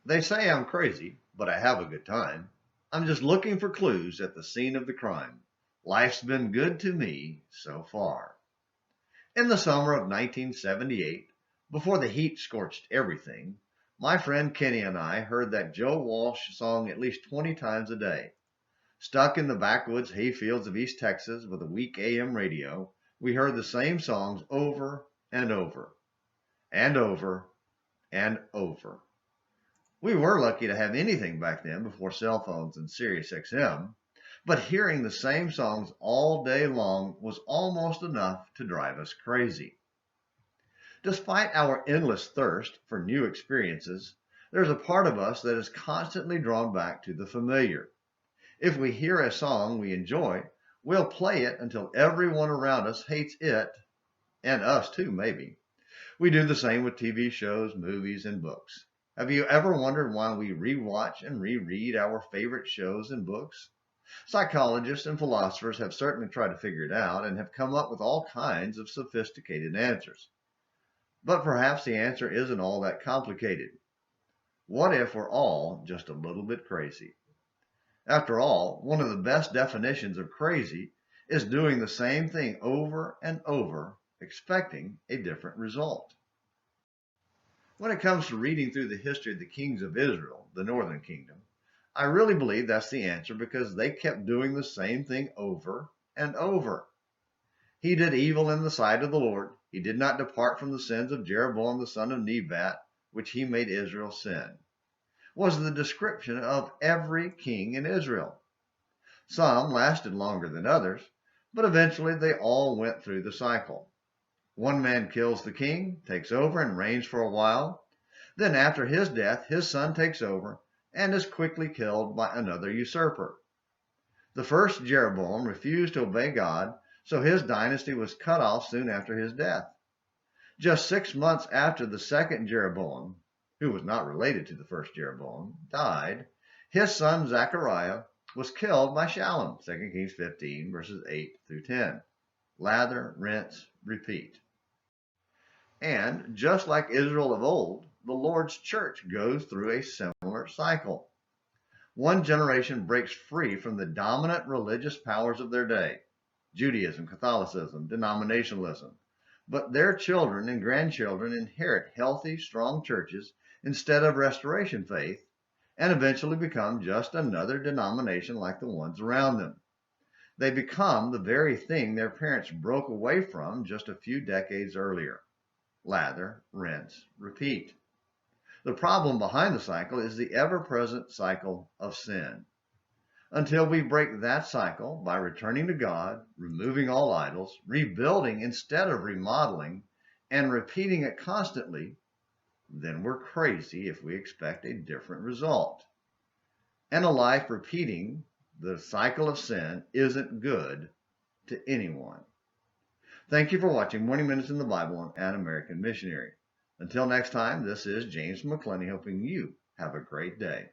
They say I'm crazy, but I have a good time. I'm just looking for clues at the scene of the crime. Life's been good to me so far. In the summer of 1978, before the heat scorched everything, my friend Kenny and I heard that Joe Walsh song at least 20 times a day. Stuck in the backwoods hayfields of East Texas with a weak AM radio, we heard the same songs over and over and over and over. We were lucky to have anything back then before cell phones and SiriusXM, but hearing the same songs all day long was almost enough to drive us crazy. Despite our endless thirst for new experiences, there's a part of us that is constantly drawn back to the familiar. If we hear a song we enjoy, we'll play it until everyone around us hates it, and us too, maybe. We do the same with TV shows, movies, and books. Have you ever wondered why we rewatch and reread our favorite shows and books? Psychologists and philosophers have certainly tried to figure it out and have come up with all kinds of sophisticated answers. But perhaps the answer isn't all that complicated. What if we're all just a little bit crazy? After all, one of the best definitions of crazy is doing the same thing over and over, expecting a different result. When it comes to reading through the history of the kings of Israel, the northern kingdom, I really believe that's the answer because they kept doing the same thing over and over. He did evil in the sight of the Lord. He did not depart from the sins of Jeroboam the son of Nebat, which he made Israel sin, was the description of every king in Israel. Some lasted longer than others, but eventually they all went through the cycle. One man kills the king, takes over, and reigns for a while. Then after his death, his son takes over and is quickly killed by another usurper. The first Jeroboam refused to obey God, so his dynasty was cut off soon after his death. Just 6 months after the second Jeroboam, who was not related to the first Jeroboam, died, his son Zechariah was killed by Shallum, 2 Kings 15, verses 8 through 10. Lather, rinse, repeat. And just like Israel of old, the Lord's church goes through a similar cycle. One generation breaks free from the dominant religious powers of their day, Judaism, Catholicism, denominationalism, but their children and grandchildren inherit healthy, strong churches instead of restoration faith, and eventually become just another denomination like the ones around them. They become the very thing their parents broke away from just a few decades earlier. Lather, rinse, repeat. The problem behind the cycle is the ever-present cycle of sin. Until we break that cycle by returning to God, removing all idols, rebuilding instead of remodeling, and repeating it constantly, then we're crazy if we expect a different result. And a life repeating the cycle of sin isn't good to anyone. Thank you for watching Morning Minutes in the Bible on An American Missionary. Until next time, this is James McClenny hoping you have a great day.